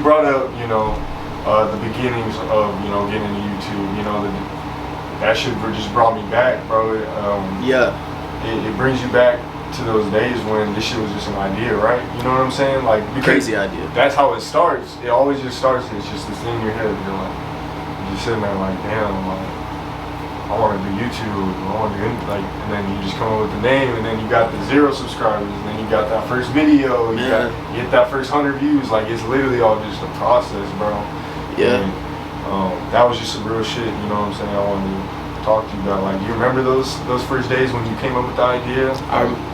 brought up, you know, the beginnings of, you know, getting into YouTube. You know, that shit just brought me back, bro. It brings you back to those days when this shit was just an idea, right? You know what I'm saying? Like, crazy idea. That's how it starts. It always just starts. It's just this thing in your head. You're like, you're just sitting there like, damn, like, I want to do YouTube. I want to do like, and then you just come up with the name, and then you got the 0 subscribers, and then you got that first video. You get that first 100 views. Like, it's literally all just a process, bro. Yeah. And, that was just some real shit. You know what I'm saying? I wanted to talk to you about. Like, do you remember those first days when you came up with the idea?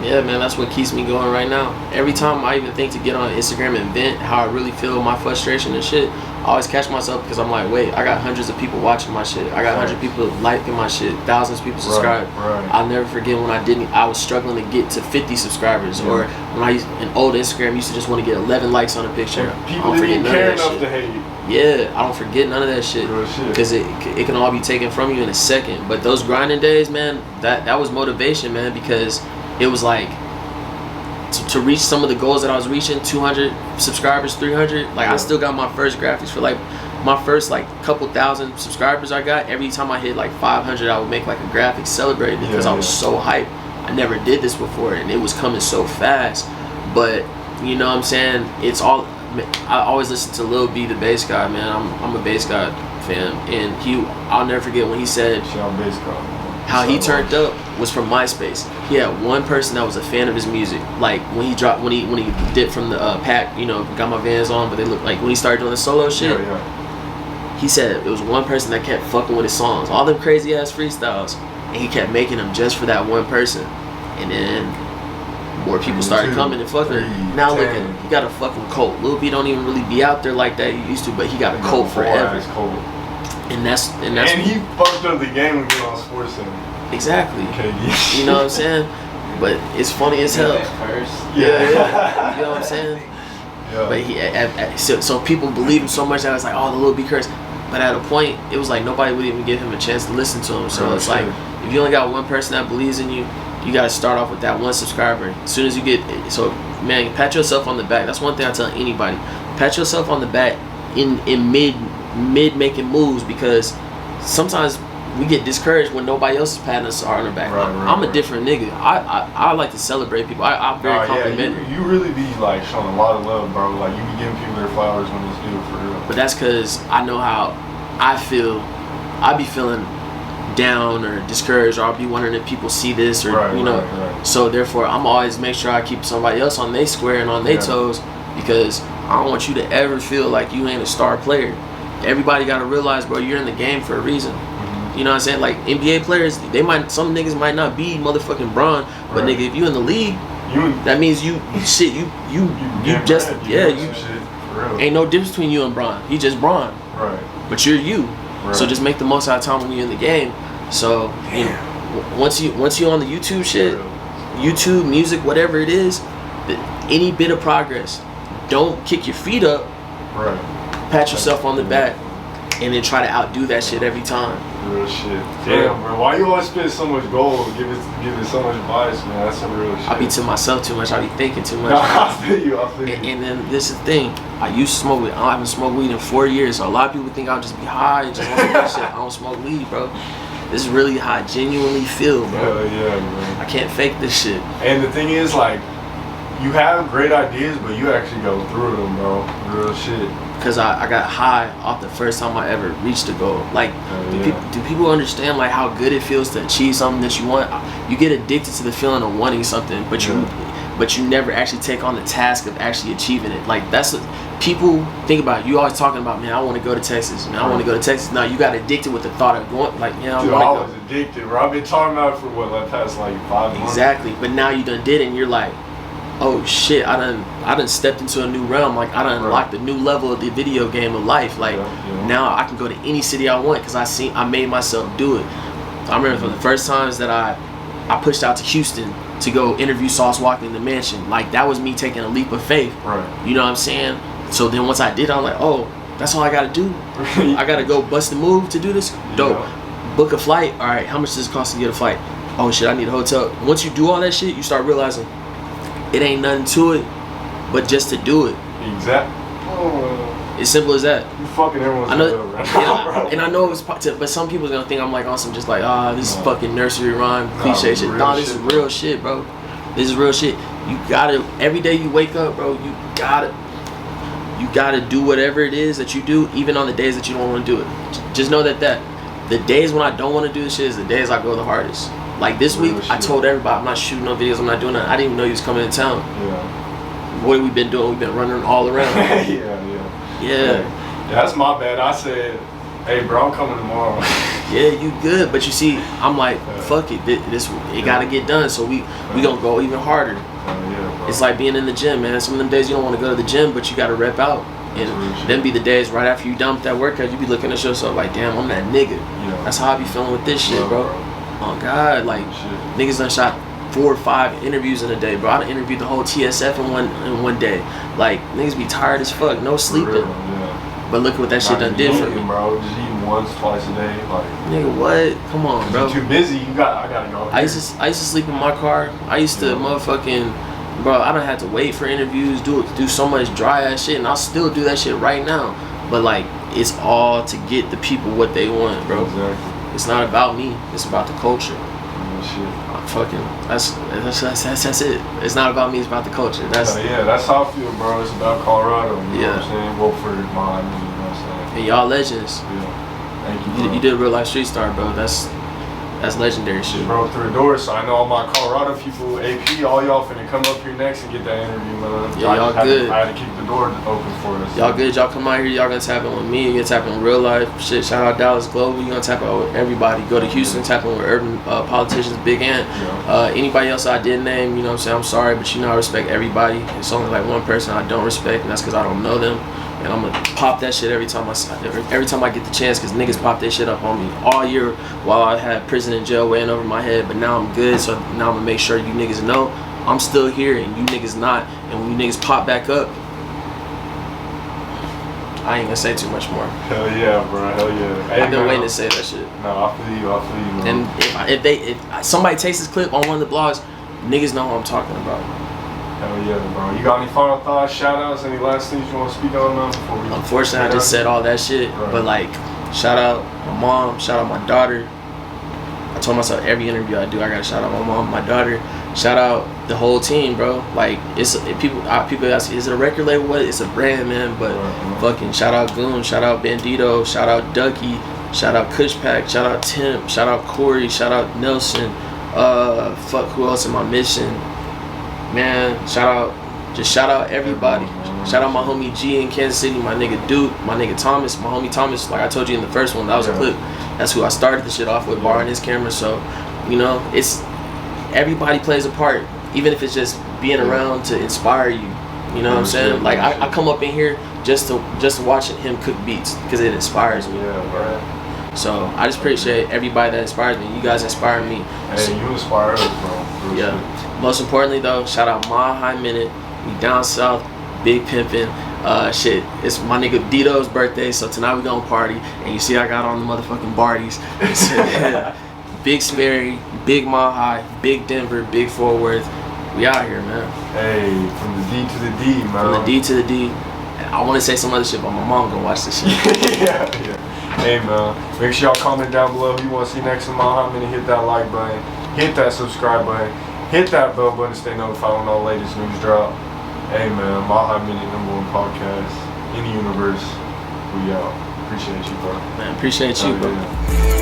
Yeah, man, that's what keeps me going right now. Every time I even think to get on Instagram and vent how I really feel, my frustration and shit, I always catch myself because I'm like, wait, I got hundreds of people watching my shit. I got 100 people liking my shit, thousands of people subscribe. Right. I'll never forget when I was struggling to get to 50 subscribers, or when I used an old Instagram used to just want to get 11 likes on a picture. Yeah. People didn't care enough to hate. Yeah, I don't forget none of that shit because it can all be taken from you in a second. But those grinding days, man, that was motivation, man, because it was like to reach some of the goals that I was reaching, 200 subscribers, 300. Like, I still got my first graphics for like my first like couple thousand subscribers I got. Every time I hit like 500, I would make like a graphic celebrating because I was so hyped. I never did this before, and it was coming so fast. But you know what I'm saying? It's all. I always listen to Lil B, the bass guy, man. I'm a bass guy fan, and I'll never forget when he said how he turned up was from MySpace. He had one person that was a fan of his music. Like when he dipped from the pack, you know, got my Vans on, but they looked like when he started doing the solo shit. He said it was one person that kept fucking with his songs, all them crazy ass freestyles, and he kept making them just for that one person, and then more people started coming and fucking. Now look at, he got a fucking cult. Lil B don't even really be out there like that he used to, but he got a cult forever. And he fucked up the game when he was on Sports Center. Exactly. You know what I'm saying? But it's funny as hell. You know what I'm saying? But so people believe him so much that it's like, oh, the Lil B curse. But at a point, it was like nobody would even give him a chance to listen to him. So it's like, if you only got one person that believes in you, you gotta start off with that one subscriber. As soon as you get, so man, pat yourself on the back. That's one thing I tell anybody. Pat yourself on the back in mid making moves, because sometimes we get discouraged when nobody else is patting us on the back. I'm a different nigga. I like to celebrate people. I'm very complimentary. You really be like showing a lot of love, bro. Like, you be giving people their flowers when it's due, for real. But that's because I know how I feel. I be feeling down or discouraged, or I'll be wondering if people see this, or you know. So therefore, I'm always make sure I keep somebody else on their square and on their toes, because I don't want you to ever feel like you ain't a star player. Everybody gotta realize, bro, you're in the game for a reason. You know what I'm saying? Like, NBA players, some niggas might not be motherfucking Bron, but nigga, if you in the league, that means you ain't no difference between you and Bron. He just Bron. But you're you. So just make the most out of time when you're in the game. So you know, once you on the YouTube shit, YouTube music, whatever it is, any bit of progress, don't kick your feet up. Pat yourself on the back, and then try to outdo that shit every time. Real shit. Damn, bro. Why you always spit so much gold? Give it so much advice, man. That's some real shit. I be to myself too much. I be thinking too much. I feel you. And then this is the thing. I used to smoke weed. I haven't smoked weed in 4 years. So a lot of people think I'll just be high and just want to do that shit. I don't smoke weed, bro. This is really how I genuinely feel, bro. Yeah, man. I can't fake this shit. And the thing is, like, you have great ideas, but you actually go through them, bro. Real shit. Because I got high off the first time I ever reached a goal. Like, do people understand like how good it feels to achieve something that you want? You get addicted to the feeling of wanting something, but you never actually take on the task of actually achieving it. Like, that's what people think about. You always talking about, man, I want to go to Texas. Man, I want to go to Texas. Now you got addicted with the thought of going, like, you know, I was addicted, bro. I've been talking about it for what, past like 5 months. Exactly. But now you done did it, and you're like, oh shit, I done stepped into a new realm. Like, I done unlocked a new level of the video game of life. Like, now I can go to any city I want because I made myself do it. I remember from the first times that I pushed out to Houston to go interview Sauce Walking in the Mansion. Like, that was me taking a leap of faith. You know what I'm saying? So then once I did, I'm like, oh, that's all I gotta do? I gotta go bust a move to do this? Dope. Book a flight. All right, how much does it cost to get a flight? Oh shit, I need a hotel. Once you do all that shit, you start realizing it ain't nothing to it but just to do it. Exactly. It's simple as that. You fucking everyone's I know, right now, bro. and I know it's but some people's gonna think I'm like on some just like this is fucking nursery rhyme cliche shit. No, this is real shit, bro. This is real shit. You gotta every day you wake up, bro. You gotta do whatever it is that you do, even on the days that you don't want to do it. Just know that the days when I don't want to do this shit is the days I go the hardest. Like this week, I told everybody I'm not shooting no videos. I'm not doing that. I didn't even know you was coming to town. Yeah. What have we been doing? We've been running all around. Yeah, that's my bad. I said, hey, bro, I'm coming tomorrow. Yeah, you good, but you see, I'm like, fuck it. It gotta get done. So we gonna go even harder. Bro. It's like being in the gym, man. Some of them days you don't want to go to the gym, but you gotta rep out. And then be the days right after you dump that workout, you be looking at yourself like, damn, I'm that nigga. Yeah. That's how I be feeling with this shit, bro. Oh God, like niggas done shot 4 or 5 interviews in a day, bro. I done interviewed the whole TSF in one day. Like niggas be tired as fuck, no sleeping. Real, yeah. But look what that shit done did for me, bro. Just eating once, twice a day, like. Nigga, what? Come on, bro. You're too busy. I gotta go. I used to sleep in my car. I used to motherfucking, bro. I don't have to wait for interviews. Do so much dry ass shit, and I'll still do that shit right now. But like, it's all to get the people what they want, bro. Exactly. It's not about me. It's about the culture. Shit. That's it. It's not about me. It's about the culture. That's that's how I feel, bro. It's about Colorado. You know what I'm saying? Wilford, mine. You know what I'm saying? And y'all legends. Yeah. Thank you. Bro. You did a real life street star, bro. That's legendary shit. Broke through the door, so I know all my Colorado people, AP, all y'all finna come up here next and get that interview, man. Yeah, y'all good. I had to keep the door open for us. Y'all good. Y'all come out here. Y'all gonna tap in with me. You gonna tap in with real life shit. Shout out Dallas Global. You gonna tap in with everybody. Go to Houston, tap in with urban politicians, Big Ant. Anybody else I didn't name, you know what I'm saying? I'm sorry, but you know I respect everybody. It's only like one person I don't respect, and that's because I don't know them. And I'm gonna pop that shit every time I get the chance, because niggas pop that shit up on me all year while I had prison and jail weighing over my head. But now I'm good, so now I'm gonna make sure you niggas know I'm still here and you niggas not. And when you niggas pop back up, I ain't gonna say too much more. Hell yeah, bro. Hell yeah. Hey, I've been waiting to say that shit. No, I feel you, man. And if somebody takes this clip on one of the blogs, niggas know what I'm talking about. Hell yeah, bro. You got any final thoughts, shout outs, any last things you want to speak on now before we... Unfortunately, I just said all that shit. Right. But like, shout out my mom, shout out my daughter. I told myself every interview I do, I gotta shout out my mom, my daughter. Shout out the whole team, bro. Like, people ask, is it a record label? What? It's a brand, man. But fucking shout out Goon, shout out Bandito, shout out Ducky, shout out Kush Pack, shout out Tim, shout out Corey, shout out Nelson. Fuck, who else am I missing? Man, shout out everybody. Shout out my homie G in Kansas City, my nigga Duke, my nigga Thomas, my homie Thomas. Like I told you in the first one, that was a clip. That's who I started the shit off with, borrowing his camera. So, you know, it's everybody plays a part, even if it's just being around to inspire you. You know what I'm saying? Like I come up in here just to watch him cook beats because it inspires me. Yeah, right. So I just appreciate everybody that inspires me. You guys inspire me. Hey, you inspire us, bro. Yeah. Most importantly though, shout out Mile High Minute. We down south, big pimpin'. Shit, it's my nigga Dito's birthday, so tonight we gonna party. And you see I got on the motherfucking Barties. Big Sperry, big Mile High, big Denver, big Fort Worth. We out here, man. Hey, from the D to the D, man. From the D to the D. I want to say some other shit, but my mom gonna watch this shit. yeah. Hey, man. Make sure y'all comment down below who you want to see next in Mile High Minute. Hit that like button. Hit that subscribe button. Hit that bell button to stay notified when all latest news drop. Hey, man. Mile High Minute, #1 podcast in the universe. We out. Appreciate you, bro. Man, appreciate you, bro.